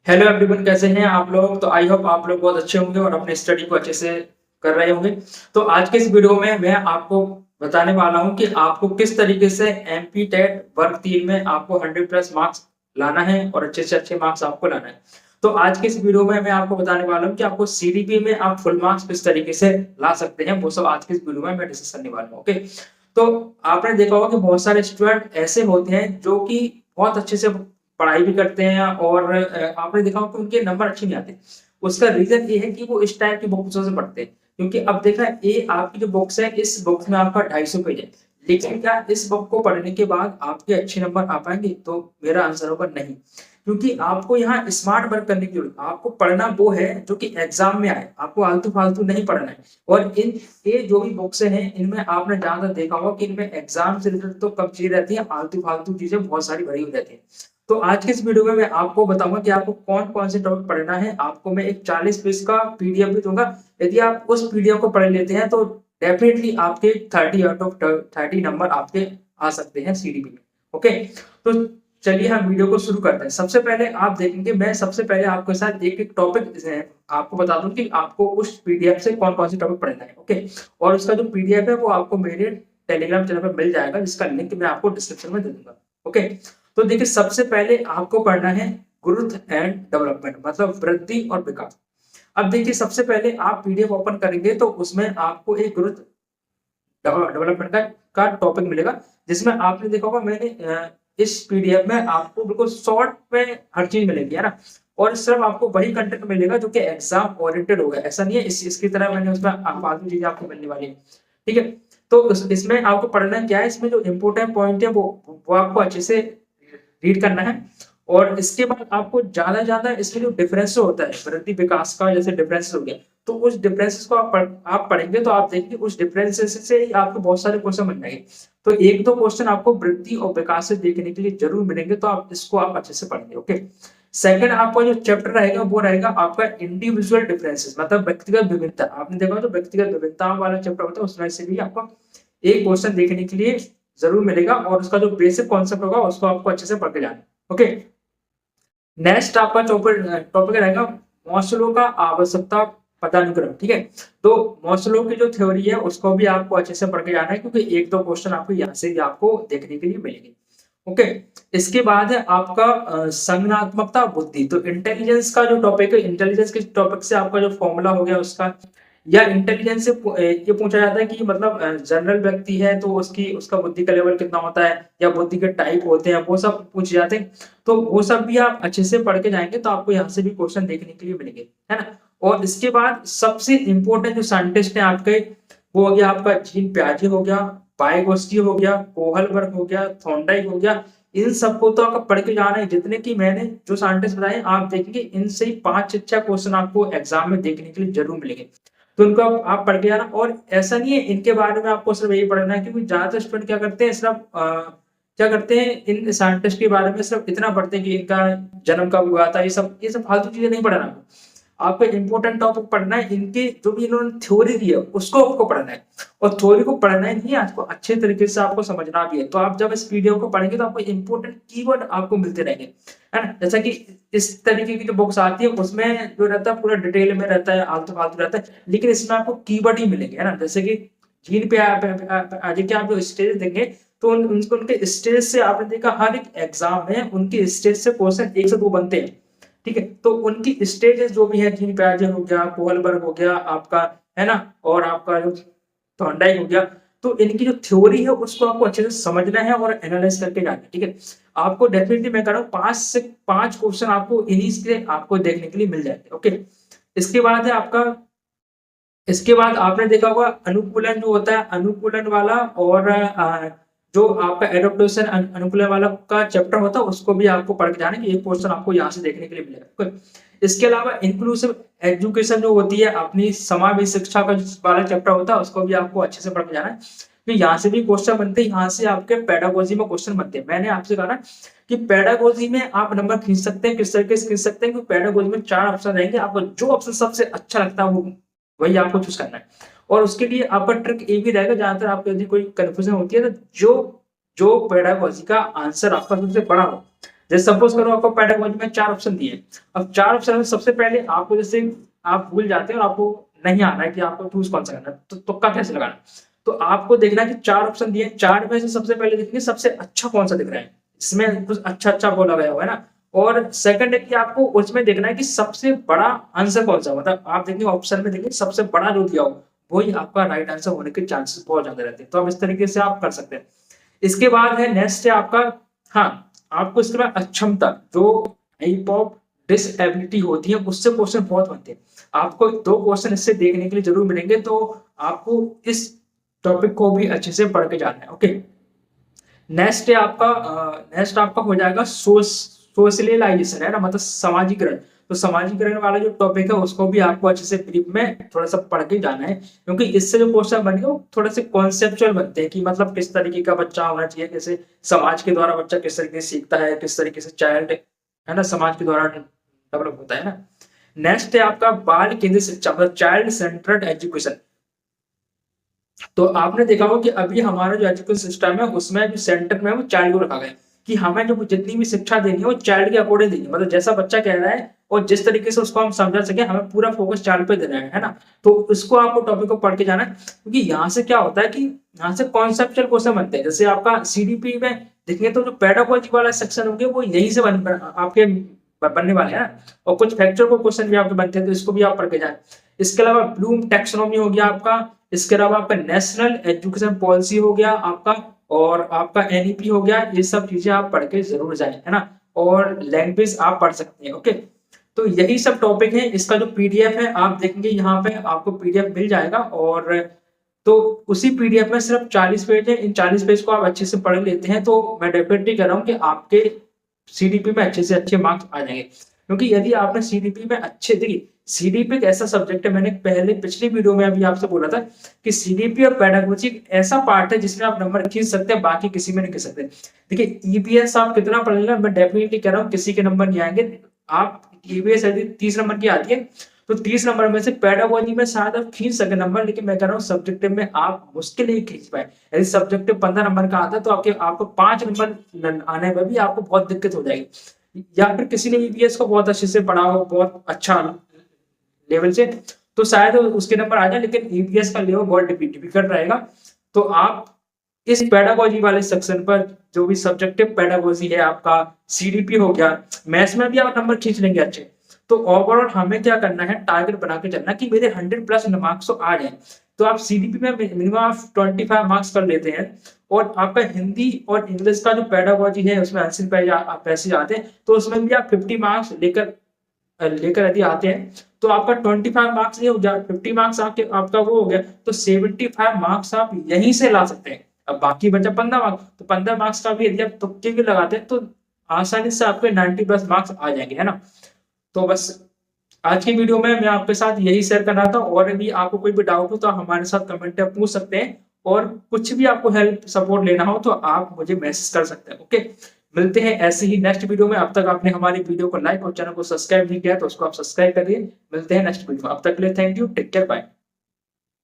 Hello everyone, कैसे हैं आप लोग। तो आई होप आप लोग बहुत अच्छे होंगे और अपने स्टडी को अच्छे से कर रहे होंगे। तो आज के इस वीडियो में मैं आपको बताने वाला हूं कि आपको किस तरीके से एमपी टेट वर्ग 3 में आपको 100 प्लस मार्क्स लाना है और अच्छे से अच्छे मार्क्स आपको लाना है। तो आज के इस वीडियो में मैं आपको बताने वाला हूं कि आपको सीडीपी में आप फुल मार्क्स किस तरीके से ला सकते हैं, वो सब आज के इस वीडियो में मैं डिस्कस करने वाला हूँ। ओके, तो आपने देखा होगा कि बहुत सारे स्टूडेंट ऐसे होते हैं जो कि बहुत अच्छे से पढ़ाई भी करते हैं और आपने देखा होगा कि उनके नंबर अच्छे नहीं आते। उसका रीजन ये है कि वो इस टाइप की बुक्सों से पढ़ते हैं। क्योंकि अब देखा ये आपकी जो बुक्स है, इस बुक्स में आपका 250 पेज है, लेकिन क्या इस बुक को पढ़ने के बाद आपके अच्छे नंबर आ पाएंगे? तो मेरा आंसर होगा नहीं। क्योंकि आपको यहाँ स्मार्ट वर्क करने की जरूरत है। आपको पढ़ना वो है जो कि एग्जाम में आए, आपको आलतू फालतू नहीं पढ़ना है। और इन ये जो भी बुक्स हैं इनमें आपने ज्यादा देखा होगा कि इनमें एग्जाम से रिलेटेड तो कम चीज रहती है, आलतू फालतू चीजें बहुत सारी भरी हो जाती है। तो आज के इस वीडियो में मैं आपको बताऊंगा कि आपको कौन कौन से टॉपिक पढ़ना है। आपको मैं एक 40 पेज का पीडीएफ भी दूंगा। यदि आप उस पीडीएफ को पढ़ लेते हैं तो डेफिनेटली आपके 30 आउट ऑफ 30 नंबर आपके आ सकते हैं सीडीपी में। ओके, तो चलिए हम वीडियो को शुरू करते हैं। सबसे पहले आप देखेंगे, मैं सबसे पहले आपके साथ एक एक टॉपिक आपको बता दूं कि आपको उस पीडीएफ से कौन कौन से टॉपिक पढ़ना है। ओके, और उसका जो पीडीएफ है वो आपको मेरे टेलीग्राम चैनल पर मिल जाएगा, जिसका लिंक मैं आपको डिस्क्रिप्शन में दे दूंगा। ओके, तो देखिए सबसे पहले आपको पढ़ना है ग्रोथ एंड डेवलपमेंट, मतलब वृद्धि और विकास। अब देखिए सबसे पहले आप पीडीएफ ओपन करेंगे तो उसमें आपको एक ग्रोथ डेवलपमेंट का टॉपिक मिलेगा, जिसमें आपने देखा होगा मैंने इस पीडीएफ में आपको बिल्कुल शॉर्ट में हर चीज मिलेगी, है ना। और सिर्फ आपको वही कंटेंट मिलेगा जो कि एग्जाम ओरिएंटेड होगा। ऐसा नहीं है इसकी तरह मैंने उसमें फालतू चीजें आपको मिलने वाली है। ठीक है, तो इसमें आपको पढ़ना क्या है, इसमें जो इम्पोर्टेंट पॉइंट है वो आपको अच्छे से रीड करना है। और इसके बाद आपको ज्यादा इसमें जो डिफरेंस होता है वृद्धि विकास का, जैसे डिफरेंस हो गया, तो उस डिफरेंसेस को आप पढ़ेंगे तो आप देखेंगे उस डिफरेंसेस से ही आपको बहुत सारे क्वेश्चन बन जाएंगे। तो एक दो क्वेश्चन आपको वृद्धि और विकास से देखने के लिए जरूर मिलेंगे, तो आप इसको आप अच्छे से पढ़ेंगे। ओके, सेकंड आपका जो चैप्टर रहेगा वो रहेगा आपका इंडिविजुअल डिफरेंसेस, मतलब व्यक्तिगत विभिन्नता। आपने देखा तो व्यक्तिगत विभिन्नता वाला चैप्टर होता है, उसमें से भी आपको एक क्वेश्चन देखने के लिए जरूर मिलेगा और उसका जो बेसिक कॉन्सेप्ट होगा उसको आपको अच्छे से पढ़ के जाना है। ओके, नेक्स्ट आपका टॉपिक रहेगा मॉस्लो का आवश्यकता पदानुक्रम। ठीक है, तो मॉस्लो की जो थ्योरी है उसको भी आपको अच्छे से पढ़ के जाना है, क्योंकि एक दो क्वेश्चन आपको यहाँ से भी आपको देखने के लिए मिलेंगे। ओके, इसके बाद है आपका संज्ञानात्मकता बुद्धि। तो इंटेलिजेंस का जो टॉपिक है, इंटेलिजेंस के टॉपिक से आपका जो फॉर्मूला हो गया उसका, या इंटेलिजेंस से ये पूछा जाता है कि मतलब जनरल व्यक्ति है तो उसकी उसका बुद्धि का लेवल कितना होता है, या बुद्धि के टाइप होते हैं, वो सब पूछे जाते हैं। तो वो सब भी आप अच्छे से पढ़ के जाएंगे तो आपको यहाँ से भी क्वेश्चन देखने के लिए मिलेंगे, है ना। और इसके बाद सबसे इंपॉर्टेंट जो साइंटिस्ट है आपके, वो हो गया आपका जीन पियाजे हो गया, वाइगोत्स्की हो गया, कोहलबर्ग हो गया, थॉर्नडाइक हो गया। इन सबको तो आपको पढ़ के जाना है। जितने की मैंने जो साइंटिस्ट बताए आप देखेंगे, इनसे ही 5 6 क्वेश्चन आपको एग्जाम में देखने के लिए जरूर मिलेंगे। तो इनको आप पढ़ के जाना। और ऐसा नहीं है इनके बारे में आपको सिर्फ यही पढ़ना है, क्योंकि ज्यादातर स्टूडेंट क्या करते हैं, सिर्फ क्या करते हैं, इन साइंटिस्ट के बारे में सिर्फ इतना पढ़ते हैं कि इनका जन्म कब हुआ था, ये सब फालतू चीजें नहीं पढ़ना आपको इंपॉर्टेंट टॉपिक पढ़ना है। इनके जो भी इन्होंने थ्योरी दी है उसको आपको पढ़ना है, और थ्योरी को पढ़ना ही नहीं है, आपको अच्छे तरीके से आपको समझना भी है। तो आप जब इस पीडीएफ को पढ़ेंगे तो आपको इंपॉर्टेंट कीवर्ड आपको मिलते रहेंगे, है ना। जैसा कि इस तरीके की जो बुक्स आती है उसमें जो रहता है पूरा डिटेल में रहता है, आलतू फालतू रहता है, लेकिन इसमें आपको कीवर्ड ही मिलेंगे, है ना। जैसे कि जीन पे आगे के आप जो स्टेज देंगे तो उनको उनके स्टेज से आपने देखा हर एक एग्जाम में उनके स्टेज से क्वेश्चन 1 से 2 बनते हैं। ठीक है, तो उनकी स्टेजेस जो भी है, जीन पियाजे हो गया, कोहलबर्ग हो गया आपका, है ना, और आपका जो थॉर्नडाइक हो गया, तो इनकी जो थ्योरी है उसको आपको अच्छे से समझना है और एनालाइज करके जाना है। ठीक है, आपको डेफिनेटली मैं कह रहा हूँ 5 से 5 क्वेश्चन आपको इन्हीं से आपको देखने के लिए मिल जाएंगे। ओके, इसके बाद है आपका, इसके बाद आपने देखा होगा अनुकूलन जो होता है, अनुकूलन वाला, और जो आपका एडोप्टेशन अनुकूलन वाला का चैप्टर होता है उसको भी आपको पढ़ के जाना है, कि एक क्वेश्चन आपको यहाँ से देखने के लिए मिलेगा। Okay? इसके अलावा इंक्लूसिव एजुकेशन जो होती है, अपनी समावेशी शिक्षा का वाला चैप्टर होता है, उसको भी आपको अच्छे से पढ़ के जाना है, कि यहाँ से भी क्वेश्चन बनते हैं, यहाँ से आपके पेडागोजी में क्वेश्चन बनते हैं। मैंने आपसे कहा ना कि पेडागोजी में आप नंबर खींच सकते हैं, किस तरीके से खींच सकते हैं, कि पेडागोजी में 4 ऑप्शन रहेंगे, आपको जो ऑप्शन सबसे अच्छा लगता है वो वही आपको चूज करना है। और उसके लिए आपका ट्रिक ये भी रहेगा, जहां तक आपको यदि कोई कंफ्यूजन होती है तो जो जो पेडागोजी का आंसर आपका सबसे बड़ा हो, जैसे सपोज करो आपको पेडागोजी में 4 ऑप्शन दिए। अब 4 ऑप्शन में सबसे पहले आपको जैसे आप भूल जाते हैं और आपको नहीं आ रहा है कि आपको चूज़ कौन-सा करना है, तो तुक्का कैसे लगाना है? तो आपको देखना है कि 4 ऑप्शन दिए, 4 में से सबसे पहले देखेंगे सबसे अच्छा कौन-सा दिख रहा है। इसमें कुछ अच्छा-अच्छा बोला गया हुआ है ना? और सेकंड है कि आपको उसमें देखना है कि सबसे बड़ा आंसर कौन-सा, मतलब आप देखेंगे ऑप्शन में देखिए सबसे बड़ा जो दिया हो, वही आपका राइट आंसर होने के चांसेस बहुत ज़्यादा रहते हैं। तो आप इस तरीके से आप कर सकते हैं। इसके बाद है नेक्स्ट है आपका, हाँ, आपको इसके बाद अक्षमता, जो टाइप ऑफ डिसेबिलिटी होती है उससे क्वेश्चन बहुत बनते हैं। आपको 2 क्वेश्चन इससे देखने के लिए ज़रूर मिलेंगे, तो आपको इस टॉपिक को भी अच्छे से पढ़ के जाना है। ओके। नेक्स्ट आपका हो जाएगा सोशलियलाइजेशन, है ना, मतलब समाजीकरण। तो समाजीकरण वाला जो टॉपिक है उसको भी आपको अच्छे से ब्रीफ में थोड़ा सा पढ़ के जाना है, क्योंकि इससे जो क्वेश्चन बनेंगे वो थोड़े से कॉन्सेप्चुअल बनते हैं कि मतलब किस तरीके का बच्चा होना चाहिए, कैसे समाज के द्वारा बच्चा किस तरीके से सीखता है, किस तरीके से चाइल्ड, है ना, समाज के द्वारा डेवलप होता है ना। नेक्स्ट है आपका बाल केंद्रित शिक्षा, मतलब चाइल्ड सेंटर्ड एजुकेशन। तो आपने देखा होगा कि अभी हमारा जो एजुकेशन सिस्टम है उसमें जो सेंटर में है वो चाइल्ड को रखा गया है, कि हमें जो जितनी भी शिक्षा देनी है वो चाइल्ड के अकॉर्डिंग देनी है, मतलब जैसा बच्चा कह रहा है और जिस तरीके से उसको हम समझा सके, हमें पूरा फोकस चाइल्ड पे देना है ना। तो उसको आपको टॉपिक को पढ़ के जाना है, क्योंकि यहाँ से क्या होता है कि यहाँ से कॉन्सेप्चुअल क्वेश्चन बनते हैं। जैसे आपका सीडीपी में देखेंगे तो जो पेडागोजी वाला सेक्शन होंगे वो यहीं से आपके बनने वाले हैं ना। और कुछ फैक्चुअल को क्वेश्चन भी आपके बनते हैं, तो इसको भी आप पढ़ के जाए। इसके अलावा ब्लूम टैक्सोनॉमी हो गया आपका, इसके अलावा आपका नेशनल एजुकेशन पॉलिसी हो गया आपका, और आपका एनईपी हो गया। ये सब चीजें आप पढ़ के जरूर जाएं, है ना। और लैंग्वेज आप पढ़ सकते हैं। ओके, तो यही सब टॉपिक है। इसका जो पीडीएफ है आप देखेंगे यहाँ पे आपको पीडीएफ मिल जाएगा, और तो उसी पीडीएफ में सिर्फ 40 पेज है। इन 40 पेज को आप अच्छे से पढ़ लेते हैं तो मैं डेफिनेटली कह रहा हूँ कि आपके सीडीपी में अच्छे से अच्छे मार्क्स आ जाएंगे। क्योंकि यदि आपने सीडीपी में अच्छे, देखिए सीडीपी एक ऐसा सब्जेक्ट है, मैंने पहले पिछली वीडियो में अभी आपसे बोला था कि सीडीपी और पेडागोजी एक ऐसा पार्ट है जिसमें आप नंबर खींच सकते हैं, बाकी किसी में नहीं खींच सकते। देखिए ईबीएस आप कितना पढ़ लेना, मैं डेफिनेटली कह रहा हूँ किसी के नंबर नहीं आएंगे। आप ईबीएस यदि 30 नंबर की आती है तो 30 नंबर में से पेडागोजी में शायद आप खींच सके नंबर, लेकिन मैं कह रहा हूँ सब्जेक्टिव में आप मुश्किल ही खींच पाए। यदि सब्जेक्टिव 15 नंबर का आता है तो आपको 5 नंबर आने में भी आपको बहुत दिक्कत हो जाएगी। या फिर किसी ने ईबीएस को बहुत अच्छे से पढ़ा हो, बहुत अच्छा लेवल से, तो शायद उसके नंबर आ जाए, लेकिन ईबीएस का लेवल बहुत डिफिकल्ट रहेगा। तो आप इस पेडागोजी वाले सेक्शन पर जो भी सब्जेक्टिव पेडागोजी है आपका, सीडीपी हो गया, मैथ्स में भी आप नंबर खींच लेंगे अच्छे। तो ओवरऑल हमें क्या करना है, टारगेट बना के चलना कि मेरे 100+ मार्क्स तो आ जाए। तो आप सीडीपी में मिनिमम आप 25 मार्क्स कर लेते हैं, और आपका हिंदी और इंग्लिश का जो पेडागोजी है उसमें आंसर पैसेज आते हैं, तो उसमें भी आप 50 मार्क्स लेकर लेकर यदि आते हैं तो आपका 25 मार्क्स ये हो गया, 50 मार्क्स आपका वो हो गया, तो 75 मार्क्स आप यहीं से ला सकते हैं। अब बाकी बचा 15 मार्क्स, तो 15 मार्क्स का भी यदि आप तुक्के भी लगाते हैं तो आसानी से आपके 90+ मार्क्स आ जाएंगे, है ना। तो बस आज की वीडियो में मैं आपके साथ यही शेयर कर रहा था, और भी आपको कोई भी डाउट हो तो आप हमारे साथ कमेंट में पूछ सकते हैं, और कुछ भी आपको हेल्प सपोर्ट लेना हो तो आप मुझे मैसेज कर सकते हैं। ओके, मिलते हैं ऐसे ही नेक्स्ट वीडियो में। अब तक आपने हमारी वीडियो को लाइक और चैनल को सब्सक्राइब नहीं किया तो उसको आप सब्सक्राइब करिए। मिलते हैं नेक्स्ट वीडियो में, अब तक के लिए thank you, take care, bye.